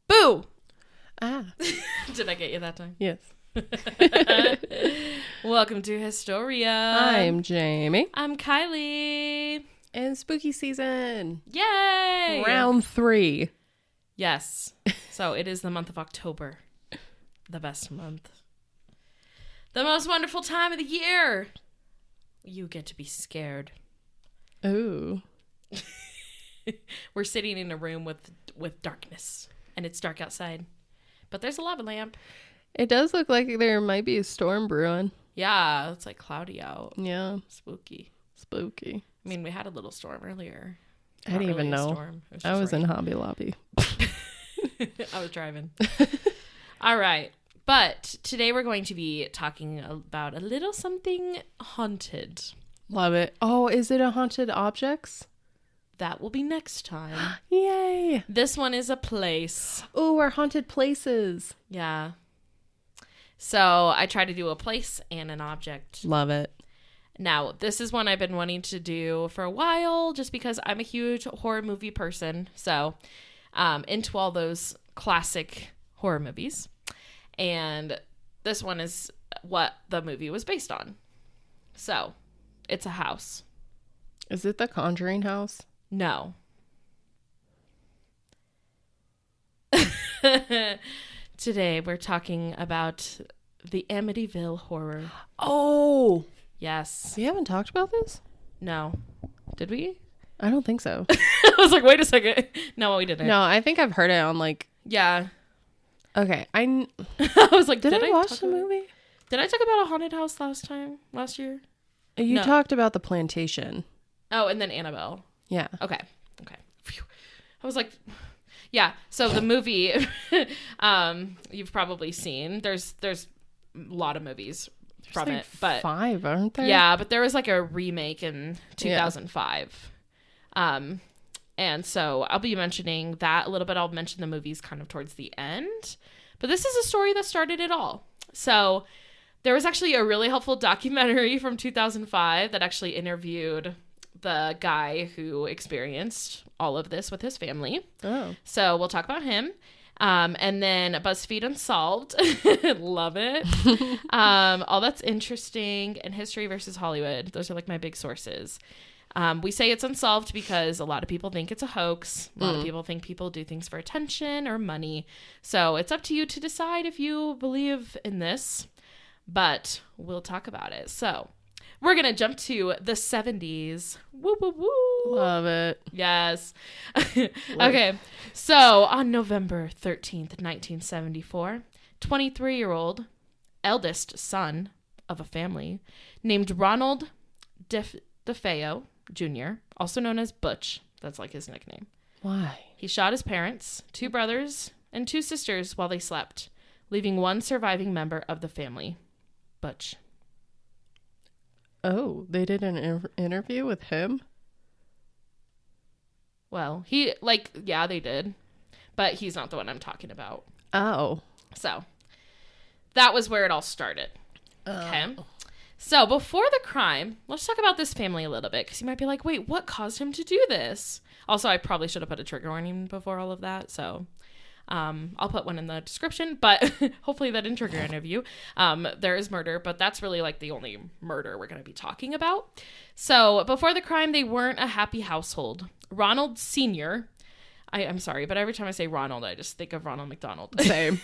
Boo! Ah. Did I get you that time? Yes. Welcome to Historia. I'm Jamie. I'm Kiley. And spooky season. Yay! Round 3. Yes. So it is the month of October. The best month. The most wonderful time of the year. You get to be scared. Ooh. We're sitting in a room with darkness. And it's dark outside. But there's a lava lamp. It does look like there might be a storm brewing. Yeah, it's like cloudy out. Yeah. Spooky. Spooky. I mean, we had a little storm earlier. I didn't even know. I was in Hobby Lobby. I was driving. All right. But today we're going to be talking about a little something haunted. Love it. Oh, is it a haunted objects? That will be next time. Yay. This one is a place. Ooh, our haunted places. Yeah. So I tried to do a place and an object. Love it. Now, this is one I've been wanting to do for a while just because I'm a huge horror movie person. So into all those classic horror movies. And this one is what the movie was based on. So it's a house. Is it the Conjuring house? No. Today we're talking about the Amityville horror. Oh. Yes. We haven't talked about this? No. Did we? I don't think so. I was like, wait a second. No, we didn't. No, I think I've heard it on like... Yeah. Okay. I was like, did I watch the movie? Did I talk about a haunted house last year? You talked about the plantation. Oh, and then Annabelle. Yeah. Okay. Phew. I was like, yeah. So the movie, you've probably seen. There's a lot of movies from like it, but 5, aren't there? Yeah, but there was like a remake in 2005. And so I'll be mentioning that a little bit. I'll mention the movies kind of towards the end. But this is a story that started it all. So there was actually a really helpful documentary from 2005 that actually interviewed the guy who experienced all of this with his family. Oh. So we'll talk about him. And then BuzzFeed Unsolved. Love it. All That's Interesting and History versus Hollywood. Those are like my big sources. We say it's unsolved because a lot of people think it's a hoax. A lot of people think people do things for attention or money. So it's up to you to decide if you believe in this. But we'll talk about it. So we're going to jump to the 70s. Woo, woo, woo. Love it. Yes. Okay. So on November 13th, 1974, 23-year-old eldest son of a family named Ronald DeFeo Jr., also known as Butch. That's like his nickname. Why? He shot his parents, 2 brothers, and 2 sisters while they slept, leaving one surviving member of the family, Butch. Oh, they did an interview with him? Well, they did. But he's not the one I'm talking about. Oh. So, that was where it all started. Okay. So, before the crime, let's talk about this family a little bit. Because you might be like, wait, what caused him to do this? Also, I probably should have put a trigger warning before all of that. So, I'll put one in the description. But hopefully that didn't trigger any of you. There is murder. But that's really like the only murder we're going to be talking about. So, before the crime, they weren't a happy household. Ronald Sr., I'm sorry, but every time I say Ronald, I just think of Ronald McDonald. Same.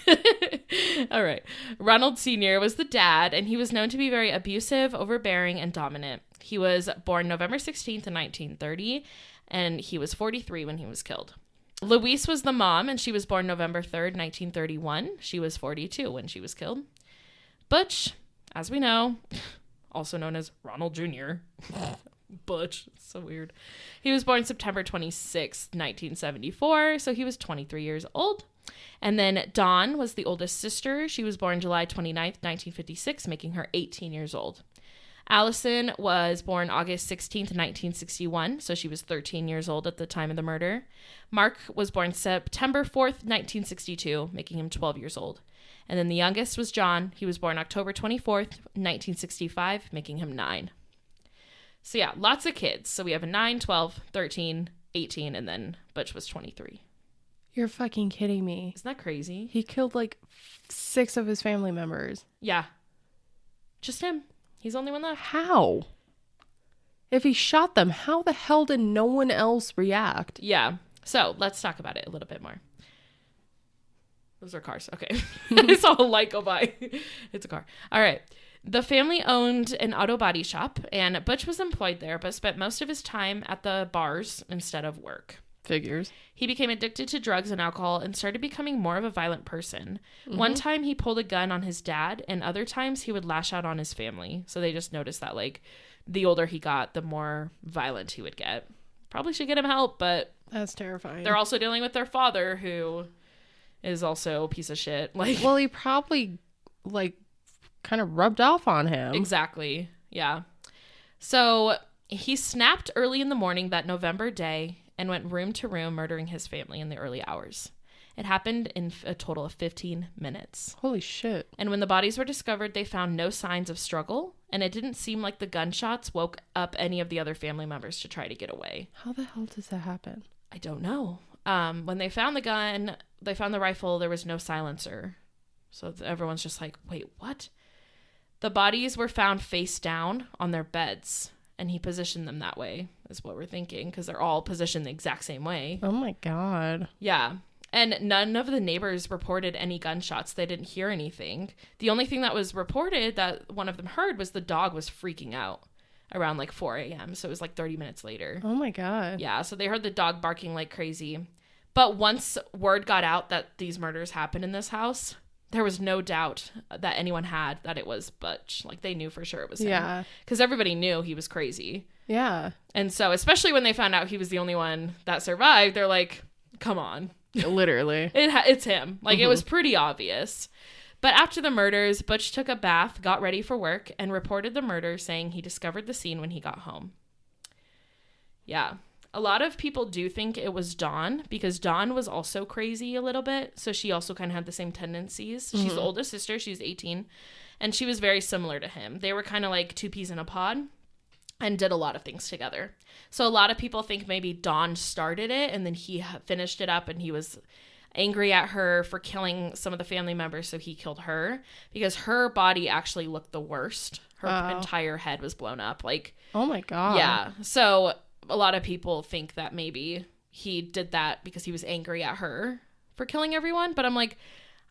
All right. Ronald Sr. was the dad, and he was known to be very abusive, overbearing, and dominant. He was born November 16th in 1930, and he was 43 when he was killed. Louise was the mom, and she was born November 3rd, 1931. She was 42 when she was killed. Butch, as we know, also known as Ronald Jr., Butch. So weird. He was born September 26th, 1974, so he was 23 years old. And then Dawn was the oldest sister. She was born July 29th, 1956, making her 18 years old. Allison was born August 16th, 1961, so she was 13 years old at the time of the murder. Mark was born September 4th, 1962, making him 12 years old. And then the youngest was John. He was born October 24th, 1965, making him 9. So yeah, lots of kids. So we have a 9, 12, 13, 18, and then Butch was 23. You're fucking kidding me. Isn't that crazy? He killed like 6 of his family members. Yeah. Just him. He's the only one left. How? If he shot them, how the hell did no one else react? Yeah. So let's talk about it a little bit more. Those are cars. Okay. I saw a light go by. It's a car. All right. The family owned an auto body shop, and Butch was employed there, but spent most of his time at the bars instead of work. Figures. He became addicted to drugs and alcohol and started becoming more of a violent person. Mm-hmm. One time he pulled a gun on his dad, and other times he would lash out on his family. So they just noticed that, like, the older he got, the more violent he would get. Probably should get him help, but... That's terrifying. They're also dealing with their father, who is also a piece of shit. Like, well, he probably, like, kind of rubbed off on him. Exactly. Yeah. So he snapped early in the morning that November day and went room to room murdering his family in the early hours. It happened in a total of 15 minutes. Holy shit. And when the bodies were discovered, they found no signs of struggle, and it didn't seem like the gunshots woke up any of the other family members to try to get away. How the hell does that happen? I don't know. When they found the gun, they found the rifle, there was no silencer. So everyone's just like, wait, what? The bodies were found face down on their beds, and he positioned them that way, is what we're thinking, because they're all positioned the exact same way. Oh my God. Yeah. And none of the neighbors reported any gunshots. They didn't hear anything. The only thing that was reported that one of them heard was the dog was freaking out around like 4 a.m. So it was like 30 minutes later. Oh my God. Yeah. So they heard the dog barking like crazy. But once word got out that these murders happened in this house, there was no doubt that anyone had that it was Butch. Like, they knew for sure it was him. Yeah. Because everybody knew he was crazy. Yeah. And so, especially when they found out he was the only one that survived, they're like, come on. Literally. It's him. Like, It was pretty obvious. But after the murders, Butch took a bath, got ready for work, and reported the murder, saying he discovered the scene when he got home. Yeah. A lot of people do think it was Dawn, because Dawn was also crazy a little bit. So she also kind of had the same tendencies. Mm-hmm. She's the oldest sister. She's 18. And she was very similar to him. They were kind of like two peas in a pod and did a lot of things together. So a lot of people think maybe Dawn started it and then he finished it up, and he was angry at her for killing some of the family members. So he killed her because her body actually looked the worst. Her entire head was blown up. Like, oh my God. Yeah. So a lot of people think that maybe he did that because he was angry at her for killing everyone. But I'm like,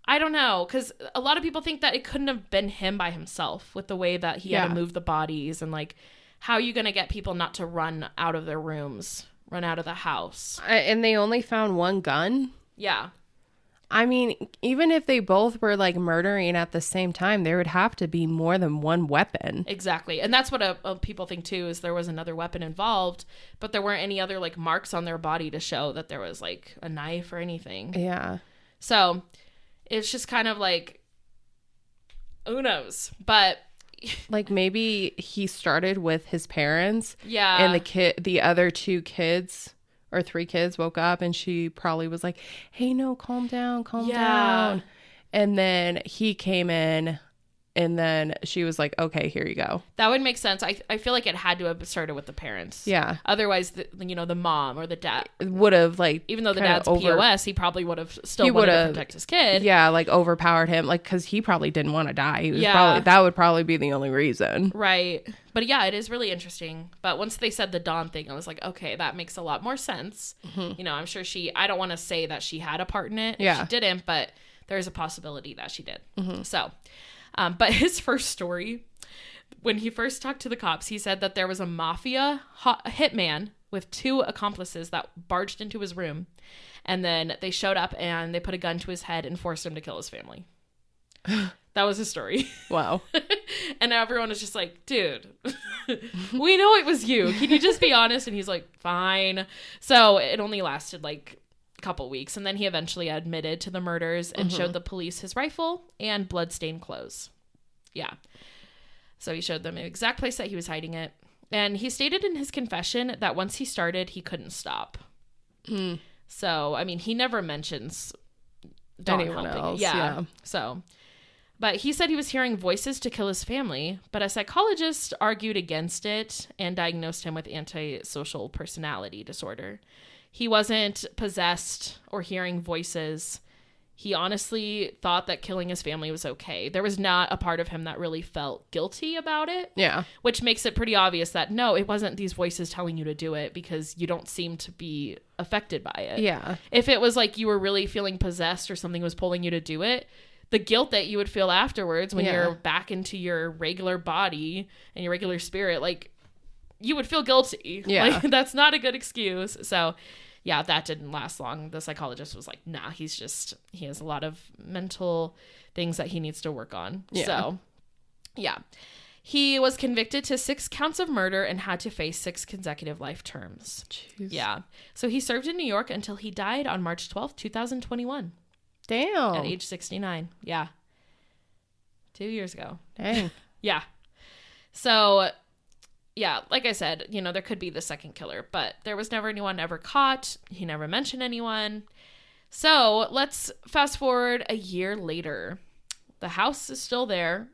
I don't know. Because a lot of people think that it couldn't have been him by himself with the way that he had to move the bodies. And like, how are you going to get people not to run out of their rooms, run out of the house? And they only found one gun? Yeah. I mean, even if they both were like murdering at the same time, there would have to be more than one weapon. Exactly. And that's what people think too, is there was another weapon involved, but there weren't any other like marks on their body to show that there was like a knife or anything. Yeah. So it's just kind of like, who knows? But like, maybe he started with his parents. Yeah. And the other 2 kids or 3 kids woke up, and she probably was like, hey, no, calm down. And then he came in, and then she was like, okay, here you go. That would make sense. I feel like it had to have started with the parents. Yeah. Otherwise, the mom or the dad would have, like, even though the dad's POS, he probably would have still wanted to protect his kid. Yeah, like, overpowered him, like, because he probably didn't want to die. That would probably be the only reason. Right. But yeah, it is really interesting. But once they said the Dawn thing, I was like, okay, that makes a lot more sense. Mm-hmm. I'm sure I don't want to say that she had a part in it. Yeah. She didn't, but there's a possibility that she did. Mm-hmm. So, but his first story, when he first talked to the cops, he said that there was a mafia hitman with 2 accomplices that barged into his room. And then they showed up and they put a gun to his head and forced him to kill his family. That was his story. Wow. And everyone was just like, dude, we know it was you. Can you just be honest? And he's like, fine. So it only lasted like a couple weeks. And then he eventually admitted to the murders and showed the police his rifle and bloodstained clothes. Yeah. So he showed them the exact place that he was hiding it. And he stated in his confession that once he started, he couldn't stop. So, I mean, he never mentions anyone else. Yeah. So, but he said he was hearing voices to kill his family, but a psychologist argued against it and diagnosed him with antisocial personality disorder. He wasn't possessed or hearing voices. He honestly thought that killing his family was okay. There was not a part of him that really felt guilty about it. Yeah. Which makes it pretty obvious that, no, it wasn't these voices telling you to do it because you don't seem to be affected by it. Yeah. If it was like you were really feeling possessed or something was pulling you to do it, the guilt that you would feel afterwards when you're back into your regular body and your regular spirit, like, you would feel guilty. Yeah. Like, that's not a good excuse. So, yeah, that didn't last long. The psychologist was like, nah, he has a lot of mental things that he needs to work on. Yeah. So, yeah. He was convicted to 6 counts of murder and had to face 6 consecutive life terms. Jeez. Yeah. So he served in New York until he died on March 12th, 2021. Damn. At age 69. Yeah. 2 years ago. Dang. Yeah. So, yeah, like I said, there could be the second killer, but there was never anyone ever caught. He never mentioned anyone. So let's fast forward a year later. The house is still there.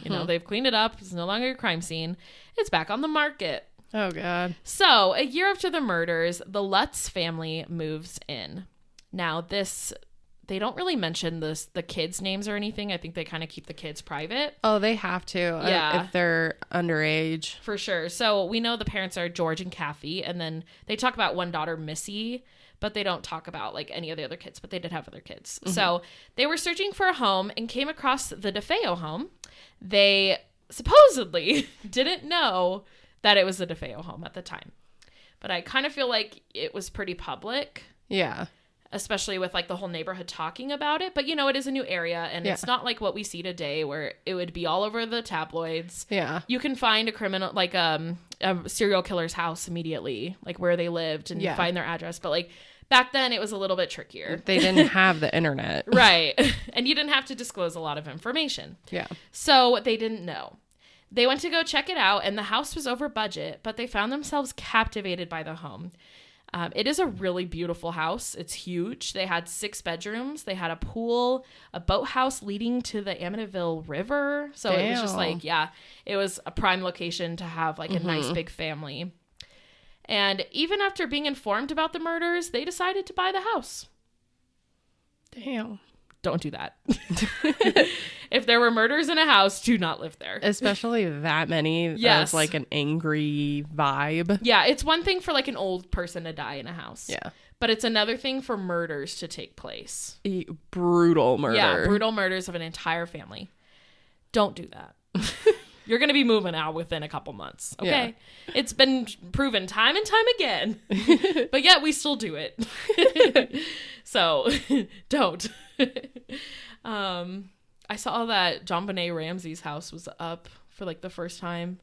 They've cleaned it up. It's no longer a crime scene. It's back on the market. Oh, God. So a year after the murders, the Lutz family moves in. Now, they don't really mention the kids' names or anything. I think they kind of keep the kids private. Oh, they have to. Yeah. If they're underage. For sure. So we know the parents are George and Kathy, and then they talk about one daughter, Missy, but they don't talk about like any of the other kids, but they did have other kids. Mm-hmm. So they were searching for a home and came across the DeFeo home. They supposedly didn't know that it was the DeFeo home at the time, but I kind of feel like it was pretty public. Yeah. Especially with like the whole neighborhood talking about it. But, it is a new area and it's not like what we see today where it would be all over the tabloids. Yeah. You can find a criminal, like a serial killer's house immediately, like where they lived and find their address. But like back then it was a little bit trickier. They didn't have the internet. Right. And you didn't have to disclose a lot of information. Yeah. So they didn't know. They went to go check it out and the house was over budget, but they found themselves captivated by the home. It is a really beautiful house. It's huge. They had 6 bedrooms. They had a pool, a boathouse leading to the Amityville River. So It was just like, it was a prime location to have like a nice big family. And even after being informed about the murders, they decided to buy the house. Damn. Don't do that. If there were murders in a house, do not live there. Especially that many. Yes. As like an angry vibe. Yeah, it's one thing for like an old person to die in a house. Yeah. But it's another thing for murders to take place. Brutal murder. Yeah, brutal murders of an entire family. Don't do that. You're going to be moving out within a couple months. Okay. Yeah. It's been proven time and time again. But yet we still do it. So don't. I saw that JonBenet Ramsey's house was up for like the first time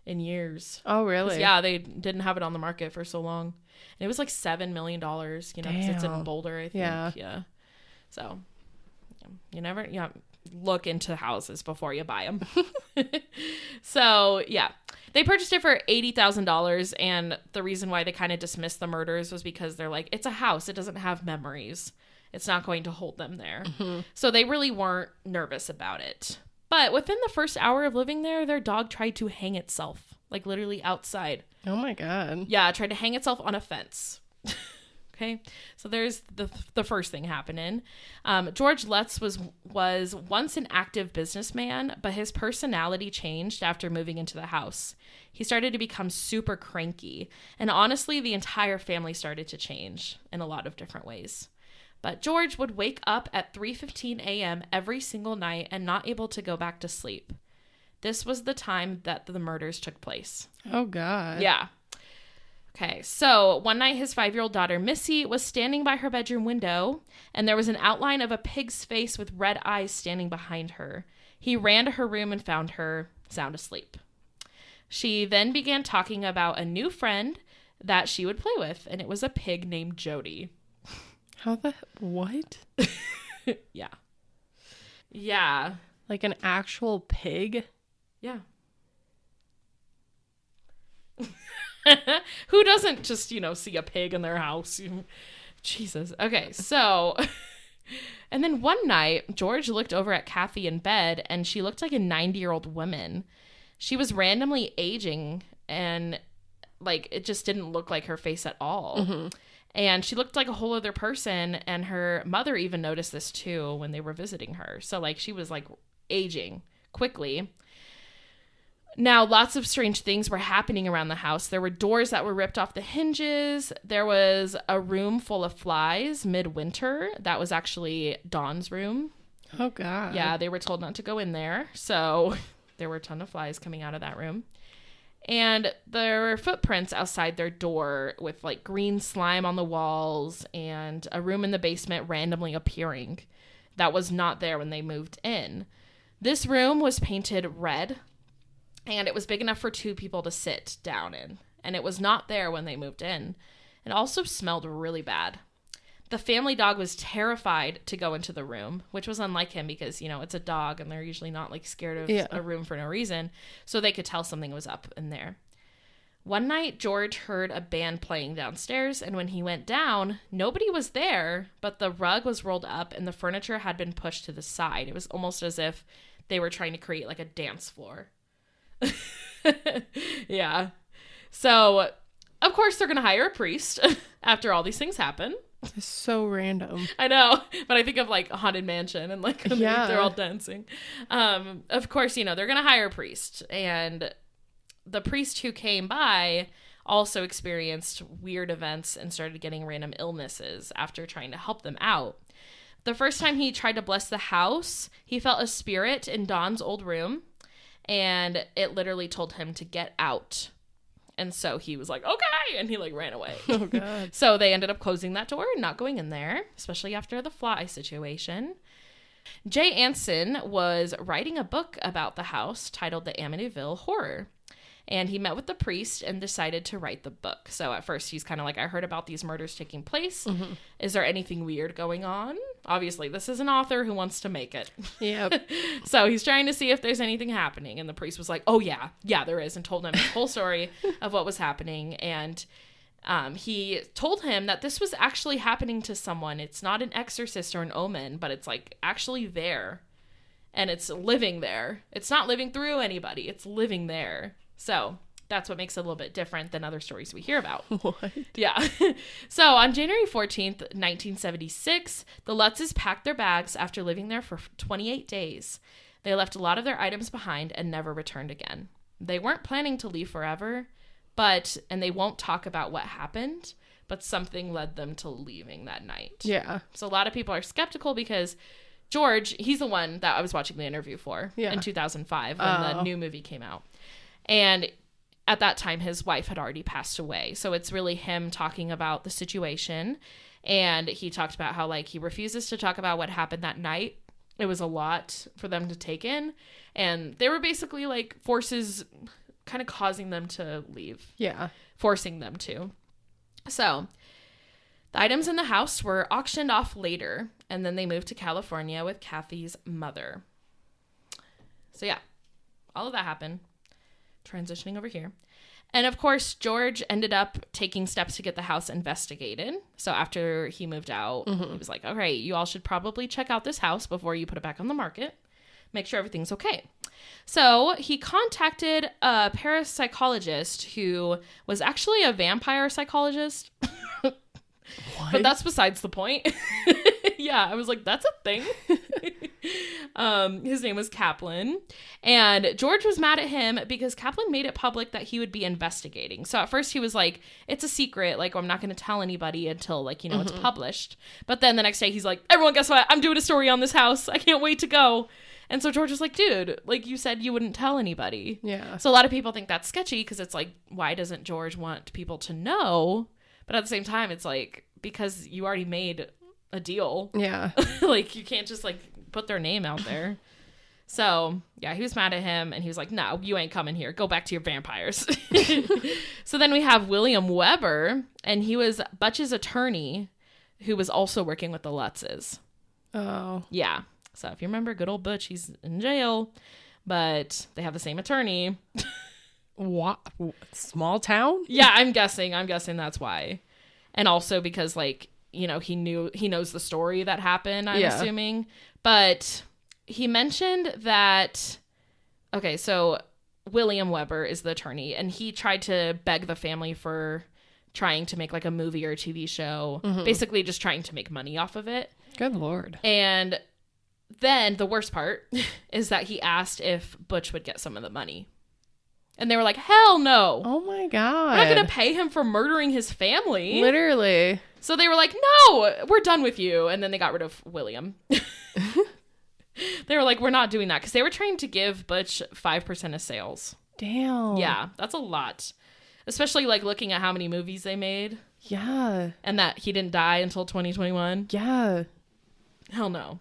in years. Oh, really? Yeah, they didn't have it on the market for so long. And it was like $7 million, because it's in Boulder, I think. Yeah. So you never look into houses before you buy them. So, yeah. They purchased it for $80,000, and the reason why they kind of dismissed the murders was because they're like, it's a house. It doesn't have memories. It's not going to hold them there. Mm-hmm. So they really weren't nervous about it. But within the first hour of living there, their dog tried to hang itself, like literally outside. Oh, my God. Yeah, it tried to hang itself on a fence. Okay, so there's the first thing happening. George Lutz was once an active businessman, but his personality changed after moving into the house. He started to become super cranky, and honestly, the entire family started to change in a lot of different ways. But George would wake up at 3:15 a.m. every single night and not able to go back to sleep. This was the time that the murders took place. Oh, God. Yeah. Okay, so one night his 5-year-old daughter, Missy, was standing by her bedroom window, and there was an outline of a pig's face with red eyes standing behind her. He ran to her room and found her sound asleep. She then began talking about a new friend that she would play with, and it was a pig named Jody. What? Yeah. Yeah. Like an actual pig? Yeah. Who doesn't just, see a pig in their house? Jesus. Okay, so... And then one night, George looked over at Kathy in bed, and she looked like a 90-year-old woman. She was randomly aging, and, it just didn't look like her face at all. Mm-hmm. And she looked like a whole other person, and her mother even noticed this, too, when they were visiting her. So, she was, aging quickly. Now, lots of strange things were happening around the house. There were doors that were ripped off the hinges. There was a room full of flies midwinter. That was actually Dawn's room. Oh, God. Yeah, they were told not to go in there. So there were a ton of flies coming out of that room. And there were footprints outside their door with, green slime on the walls and a room in the basement randomly appearing that was not there when they moved in. This room was painted red. And it was big enough for 2 people to sit down in. And it was not there when they moved in. It also smelled really bad. The family dog was terrified to go into the room, which was unlike him because, it's a dog and they're usually not scared of a room for no reason. So they could tell something was up in there. One night, George heard a band playing downstairs. And when he went down, nobody was there, but the rug was rolled up and the furniture had been pushed to the side. It was almost as if they were trying to create a dance floor. Yeah. So, of course, they're going to hire a priest after all these things happen. It's so random. I know. But I think of a haunted mansion and they're all dancing. Of course, they're going to hire a priest. And the priest who came by also experienced weird events and started getting random illnesses after trying to help them out. The first time he tried to bless the house, he felt a spirit in Dawn's old room. And it literally told him to get out. And so he was like, okay. And he ran away. Oh, God. So they ended up closing that door and not going in there, especially after the fly situation. Jay Anson was writing a book about the house titled The Amityville Horror. And he met with the priest and decided to write the book. So at first he's kind of I heard about these murders taking place. Mm-hmm. Is there anything weird going on? Obviously, this is an author who wants to make it. Yep. So he's trying to see if there's anything happening. And the priest was like, oh, yeah, there is. And told him the whole story of what was happening. And he told him that this was actually happening to someone. It's not an exorcist or an omen, but it's actually there. And it's living there. It's not living through anybody. It's living there. So that's what makes it a little bit different than other stories we hear about. What? Yeah. So on January 14th, 1976, the Lutzes packed their bags after living there for 28 days. They left a lot of their items behind and never returned again. They weren't planning to leave forever, and they won't talk about what happened, but something led them to leaving that night. Yeah. So a lot of people are skeptical because George, he's the one that I was watching the interview for in 2005 when the new movie came out. And at that time, his wife had already passed away. So it's really him talking about the situation. And he talked about how, he refuses to talk about what happened that night. It was a lot for them to take in. And they were basically, forces kind of causing them to leave. Yeah. Forcing them to. So the items in the house were auctioned off later. And then they moved to California with Kathy's mother. So, yeah. All of that happened. Transitioning over here. And of course, George ended up taking steps to get the house investigated. So after he moved out, he was like, okay, you all should probably check out this house before you put it back on the market. Make sure everything's okay. So he contacted a parapsychologist who was actually a vampire psychologist. What? But that's besides the point. Yeah, I was like, that's a thing. His name was Kaplan. And George was mad at him because Kaplan made it public that he would be investigating. So at first he was like, it's a secret. I'm not going to tell anybody until, it's published. But then the next day he's like, everyone, guess what? I'm doing a story on this house. I can't wait to go. And so George was like, dude, you said you wouldn't tell anybody. Yeah. So a lot of people think that's sketchy because it's why doesn't George want people to know? But at the same time, it's because you already made a deal. Yeah. You can't just put their name out there. So yeah, he was mad at him and he was like, no, you ain't coming here. Go back to your vampires. So then we have William Weber, and he was Butch's attorney who was also working with the Lutzes. Oh. Yeah. So if you remember, good old Butch, he's in jail, but they have the same attorney. What? Small town? Yeah, I'm guessing that's why. And also because, like, you know, he knows the story that happened, I'm assuming. But he mentioned that, okay, so William Weber is the attorney, and he tried to beg the family for trying to make like a movie or a TV show, basically just trying to make money off of it. Good Lord. And then the worst part is that he asked if Butch would get some of the money. And they were like, hell no. Oh my God. We're not going to pay him for murdering his family. Literally. So they were like, no, we're done with you. And then they got rid of William. They were like, we're not doing that. Because they were trying to give Butch 5% of sales. Damn. Yeah, that's a lot. Especially like looking at how many movies they made. Yeah. And that he didn't die until 2021. Yeah. Hell no.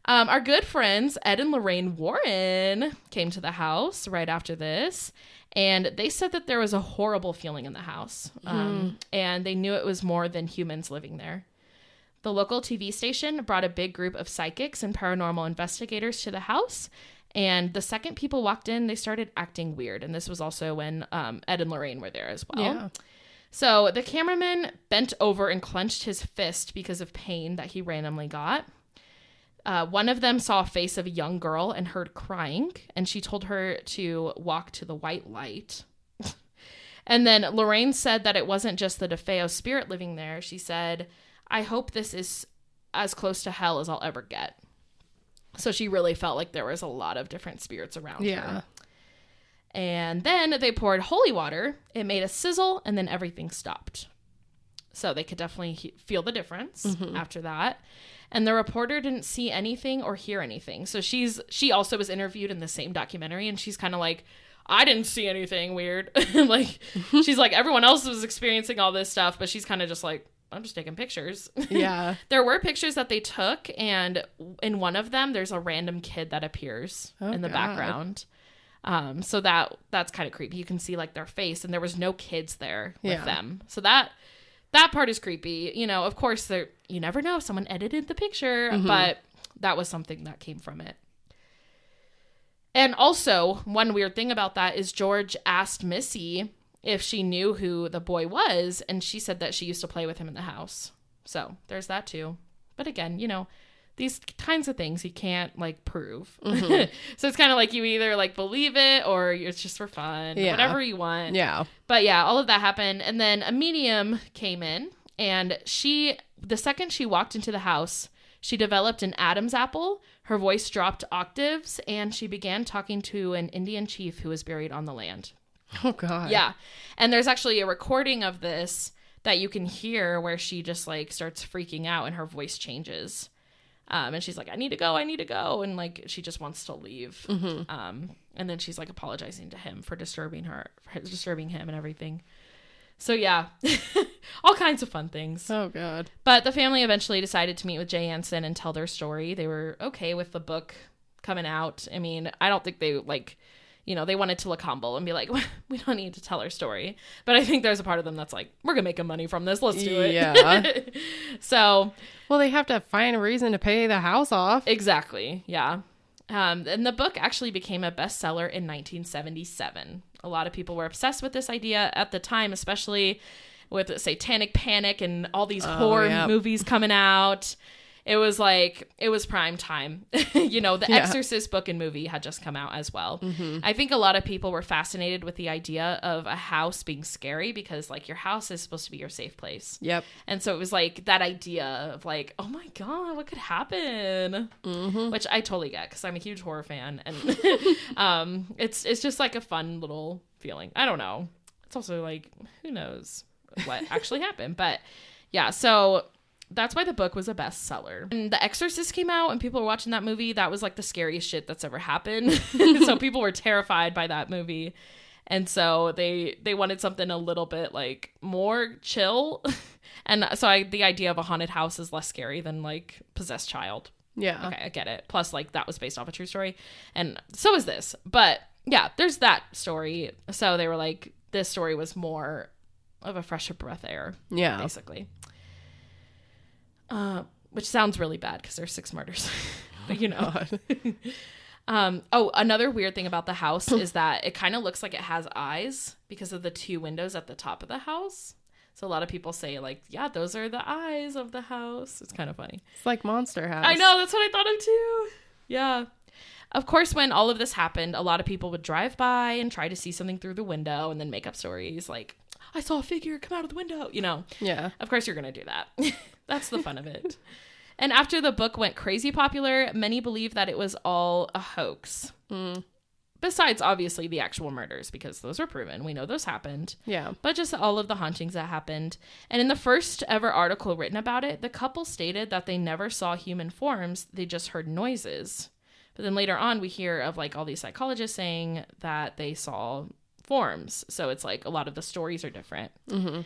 Our good friends, Ed and Lorraine Warren, came to the house right after this. And they said that there was a horrible feeling in the house. And they knew it was more than humans living there. The local TV station brought a big group of psychics and paranormal investigators to the house. And the second people walked in, they started acting weird. And this was also when Ed and Lorraine were there as well. Yeah. So the cameraman bent over and clenched his fist because of pain that he randomly got. One of them saw a face of a young girl and heard crying. And she told her to walk to the white light. And then Lorraine said that it wasn't just the DeFeo spirit living there. She said, I hope this is as close to hell as I'll ever get. So she really felt like there was a lot of different spirits around her. And then they poured holy water. It made a sizzle, and then everything stopped. So they could definitely feel the difference after that. And the reporter didn't see anything or hear anything. So she also was interviewed in the same documentary, and she's kind of like, I didn't see anything weird. Like, she's like, everyone else was experiencing all this stuff, but she's kind of just like, I'm just taking pictures. Yeah. There were pictures that they took, and in one of them, there's a random kid that appears in the background. So that's kind of creepy. You can see like their face, and there was no kids there with them. So that part is creepy. You know, of course, you never know. Someone edited the picture, but that was something that came from it. And also, one weird thing about that is George asked Missy if she knew who the boy was, and she said that she used to play with him in the house. So there's that too. But again, you know, these kinds of things you can't like prove. So it's kind of like you either like believe it or it's just for fun, whatever you want. Yeah. But yeah, all of that happened. And then a medium came in, and the second she walked into the house, she developed an Adam's apple. Her voice dropped octaves, and she began talking to an Indian chief who was buried on the land. Oh, God. Yeah. And there's actually a recording of this that you can hear where she just like starts freaking out and her voice changes. And she's like, I need to go. And like, she just wants to leave. And then she's like apologizing to him for disturbing him and everything. So yeah, all kinds of fun things. Oh, God. But the family eventually decided to meet with Jay Anson and tell their story. They were okay with the book coming out. I mean, I don't think they like, you know, they wanted to look humble and be like, we don't need to tell our story. But I think there's a part of them that's like, we're going to make money from this. Let's do it. Yeah. So. Well, they have to find a reason to pay the house off. Exactly. Yeah. And the book actually became a bestseller in 1977. A lot of people were obsessed with this idea at the time, especially with Satanic Panic and all these horror movies coming out. It was prime time. You know, the Exorcist book and movie had just come out as well. I think a lot of people were fascinated with the idea of a house being scary because like your house is supposed to be your safe place. Yep. And so it was like that idea of like, oh my God, what could happen? Which I totally get because I'm a huge horror fan. And it's just like a fun little feeling. I don't know. It's also like, who knows what actually happened. But yeah, so that's why the book was a bestseller. And The Exorcist came out and people were watching that movie. That was like the scariest shit that's ever happened. So people were terrified by that movie. And so they wanted something a little bit like more chill. And so the idea of a haunted house is less scary than like possessed child. Yeah. Okay, I get it. Plus like that was based off a true story. And so is this. But yeah, there's that story. So they were like, this story was more of a fresher breath air. Yeah. Basically. Which sounds really bad because there's 6 murders. But you know. Another weird thing about the house is that it kind of looks like it has eyes because of the 2 windows at the top of the house. So a lot of people say, like, yeah, those are the eyes of the house. It's kind of funny. It's like Monster House. I know. That's what I thought of, too. Yeah. Of course, when all of this happened, a lot of people would drive by and try to see something through the window and then make up stories like, I saw a figure come out of the window, you know. Yeah. Of course you're going to do that. That's the fun of it. And after the book went crazy popular, many believe that it was all a hoax. Besides, obviously, the actual murders, because those were proven. We know those happened. Yeah. But just all of the hauntings that happened. And in the first ever article written about it, the couple stated that they never saw human forms. They just heard noises. But then later on, we hear of like all these psychologists saying that they saw forms. So it's like a lot of the stories are different. Mm-hmm.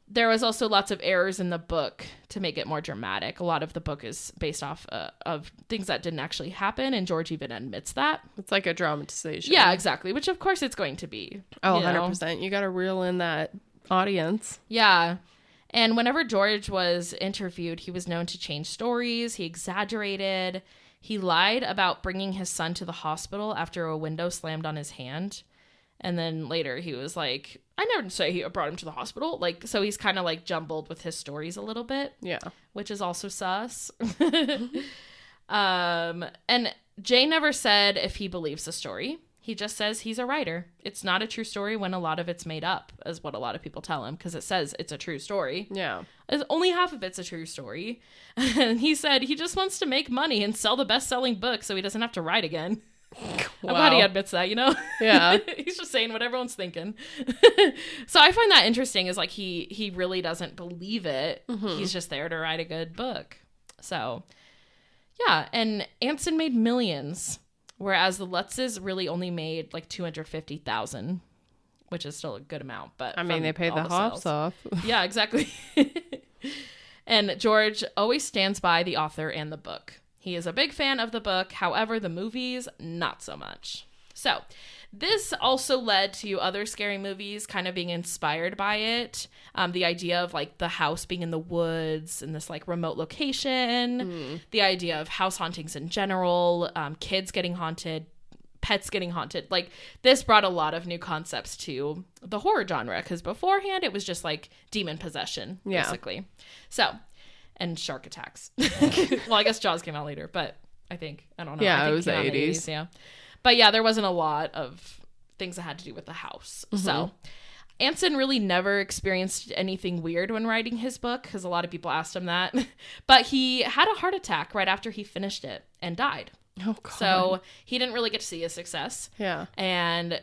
There was also lots of errors in the book to make it more dramatic. A lot of the book is based off of things that didn't actually happen, and George even admits that. It's like a dramatization. Yeah, exactly, which of course it's going to be. Oh, 100%. You got to reel in that audience. Yeah. And whenever George was interviewed, he was known to change stories. He exaggerated. He lied about bringing his son to the hospital after a window slammed on his hand. And then later he was like, I never say he brought him to the hospital. Like, so he's kind of like jumbled with his stories a little bit. Yeah. Which is also sus. And Jay never said if he believes the story. He just says he's a writer. It's not a true story when a lot of it's made up, is what a lot of people tell him, because it says it's a true story. Yeah. Only half of it's a true story. And he said he just wants to make money and sell the best-selling book so he doesn't have to write again. Wow. I'm glad he admits that, you know? Yeah. He's just saying what everyone's thinking. So I find that interesting, is like he really doesn't believe it. Mm-hmm. He's just there to write a good book. So, yeah. And Anson made millions, whereas the Lutzes really only made like $250,000, which is still a good amount. But I mean, they paid the hops off. Yeah, exactly. And George always stands by the author and the book. He is a big fan of the book. However, the movies, not so much. So this also led to other scary movies kind of being inspired by it. The idea of like the house being in the woods in this like remote location. The idea of house hauntings in general, kids getting haunted, pets getting haunted. Like this brought a lot of new concepts to the horror genre, because beforehand it was just like demon possession, basically. So... and shark attacks. Well, I guess Jaws came out later, but I don't know. Yeah, I think it was the 80s. Yeah. But yeah, there wasn't a lot of things that had to do with the house. Mm-hmm. So Anson really never experienced anything weird when writing his book, because a lot of people asked him that. But he had a heart attack right after he finished it and died. Oh, God. So he didn't really get to see his success. Yeah. And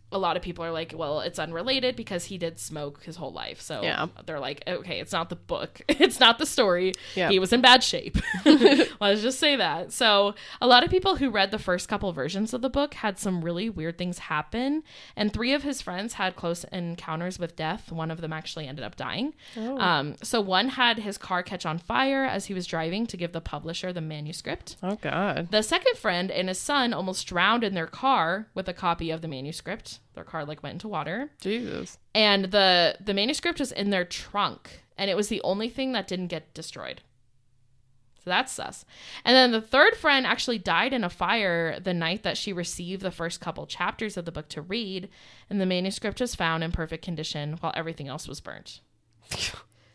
a lot of people are like, well, it's unrelated because he did smoke his whole life. So they're like, okay, it's not the book. It's not the story. Yep. He was in bad shape. Let's just say that. So a lot of people who read the first couple versions of the book had some really weird things happen. And 3 of his friends had close encounters with death. One of them actually ended up dying. Oh. So one had his car catch on fire as he was driving to give the publisher the manuscript. Oh, God. The second friend and his son almost drowned in their car with a copy of the manuscript. Their car like went into water. Jesus. And the manuscript was in their trunk, and it was the only thing that didn't get destroyed. So that's sus. And then the third friend actually died in a fire the night that she received the first couple chapters of the book to read, and the manuscript was found in perfect condition while everything else was burnt.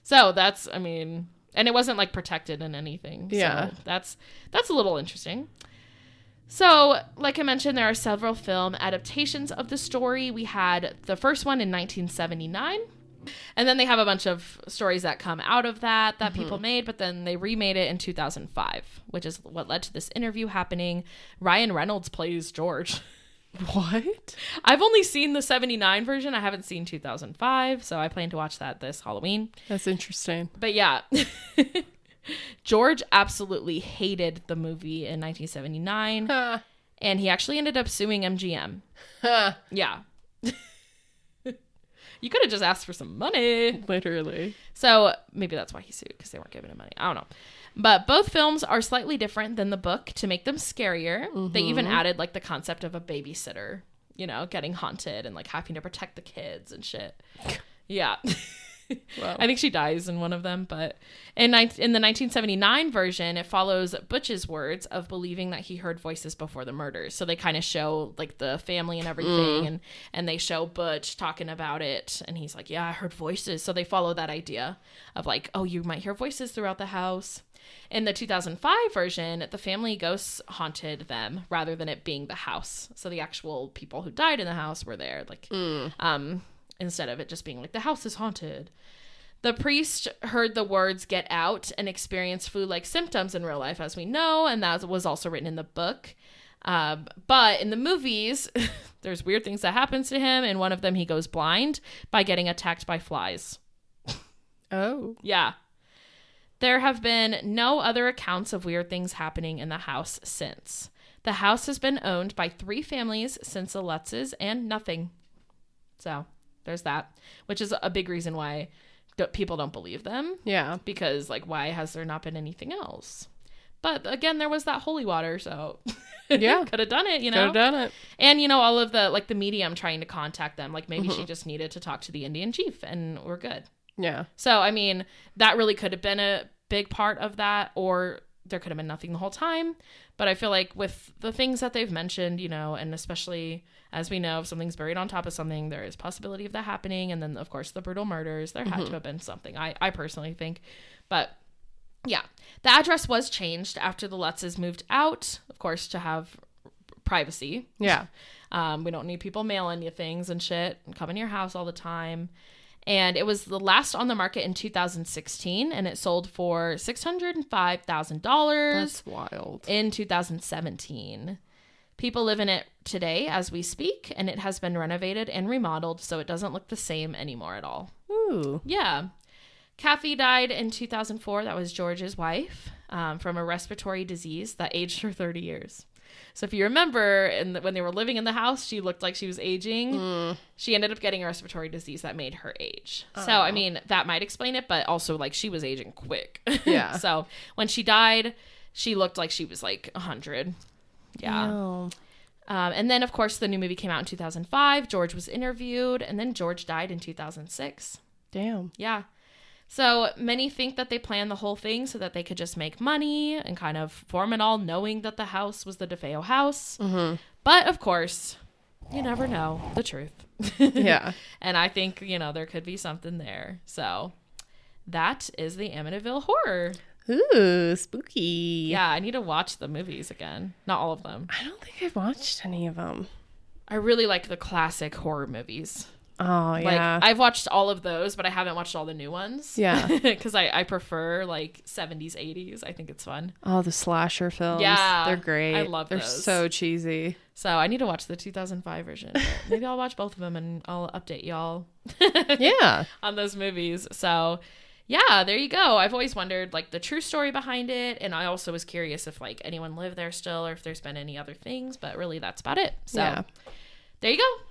So that's, I mean, and it wasn't like protected in anything. Yeah. So that's a little interesting. So, like I mentioned, there are several film adaptations of the story. We had the first one in 1979. And then they have a bunch of stories that come out of that people made, but then they remade it in 2005, which is what led to this interview happening. Ryan Reynolds plays George. What? I've only seen the 79 version. I haven't seen 2005, so I plan to watch that this Halloween. That's interesting. But yeah. George absolutely hated the movie in 1979, and he actually ended up suing MGM. Yeah. You could have just asked for some money. Literally. So maybe that's why he sued, because they weren't giving him money. I don't know. But both films are slightly different than the book to make them scarier. Mm-hmm. They even added like the concept of a babysitter, you know, getting haunted and like having to protect the kids and shit. Yeah. Wow. I think she dies in one of them, but in the 1979 version, it follows Butch's words of believing that he heard voices before the murders. So they kind of show like the family and everything, and they show Butch talking about it, and he's like, yeah, I heard voices. So they follow that idea of like, oh, you might hear voices throughout the house. In the 2005 version, the family ghosts haunted them rather than it being the house. So the actual people who died in the house were there, like, instead of it just being like the house is haunted. The priest heard the words "get out" and experienced flu-like symptoms in real life, as we know, and that was also written in the book. But in the movies, there's weird things that happens to him. In one of them, he goes blind by getting attacked by flies. Oh. Yeah. There have been no other accounts of weird things happening in the house since. The house has been owned by 3 families since the Lutzes and nothing. So there's that, which is a big reason why people don't believe them. Yeah. Because, like, why has there not been anything else? But again, there was that holy water, so yeah, could have done it, you know? Could have done it. And, you know, all of the, like, the medium trying to contact them, like, maybe she just needed to talk to the Indian chief, and we're good. Yeah. So, I mean, that really could have been a big part of that, or there could have been nothing the whole time. But I feel like with the things that they've mentioned, you know, and especially as we know, if something's buried on top of something, there is possibility of that happening. And then, of course, the brutal murders, there had to have been something, I personally think. But yeah, the address was changed after the Lutzes moved out, of course, to have privacy. Yeah. We don't need people mailing you things and shit and coming to your house all the time. And it was the last on the market in 2016, and it sold for $605,000. That's wild. In 2017. People live in it today as we speak, and it has been renovated and remodeled, so it doesn't look the same anymore at all. Ooh. Yeah. Kathy died in 2004. That was George's wife, from a respiratory disease that aged her 30 years. So if you remember, when they were living in the house, she looked like she was aging. She ended up getting a respiratory disease that made her age. So, I mean, that might explain it, but also, like, she was aging quick. Yeah. So when she died, she looked like she was, like, 100. Yeah. No. And then, of course, the new movie came out in 2005. George was interviewed, and then George died in 2006. Damn. Yeah. So many think that they planned the whole thing so that they could just make money and kind of form it all, knowing that the house was the DeFeo house. But of course, you never know the truth. Yeah. And I think, you know, there could be something there. So that is the Amityville Horror. Ooh, spooky. Yeah, I need to watch the movies again. Not all of them. I don't think I've watched any of them. I really like the classic horror movies. Oh, yeah. Like, I've watched all of those, but I haven't watched all the new ones. Yeah. Because I prefer, like, 70s, 80s. I think it's fun. Oh, the slasher films. Yeah. They're great. I love They're those. so cheesy. So I need to watch the 2005 version. But maybe I'll watch both of them and I'll update y'all. Yeah. On those movies. So, yeah, there you go. I've always wondered, like, the true story behind it. And I also was curious if, like, anyone lived there still or if there's been any other things. But really, that's about it. So, yeah. There you go.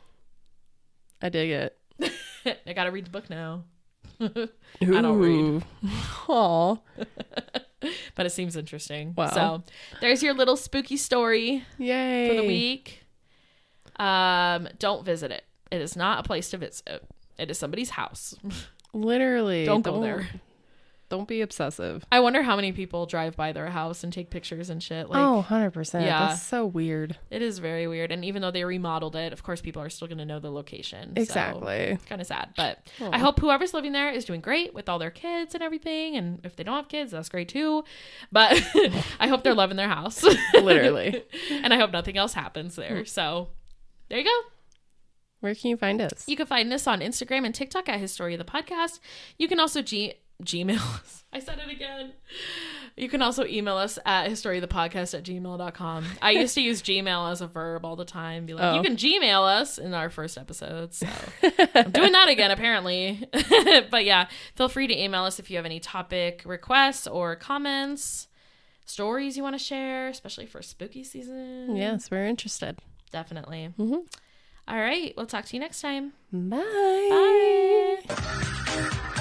I dig it. I gotta read the book now. Ooh. I don't read. Aw. But it seems interesting. Wow. So there's your little spooky story Yay. for the week. Don't visit it. It is not a place to visit. It is somebody's house. Literally. Don't go there. Don't be obsessive. I wonder how many people drive by their house and take pictures and shit. Like, oh, 100%. Yeah. That's so weird. It is very weird. And even though they remodeled it, of course, people are still going to know the location. Exactly. So, kind of sad. But Oh. I hope whoever's living there is doing great with all their kids and everything. And if they don't have kids, that's great too. But I hope they're loving their house. Literally. And I hope nothing else happens there. So there you go. Where can you find us? You can find us on Instagram and TikTok at History of the Podcast. You can also Gmail us. I said it again. You can also email us at historyofthepodcast@gmail.com. I used to use Gmail as a verb all the time. Be like, you can Gmail us in our first episode. So I'm doing that again, apparently. But yeah, feel free to email us if you have any topic requests or comments, stories you want to share, especially for spooky season. Yes, we're interested. Definitely. Mm-hmm. All right. We'll talk to you next time. Bye. Bye.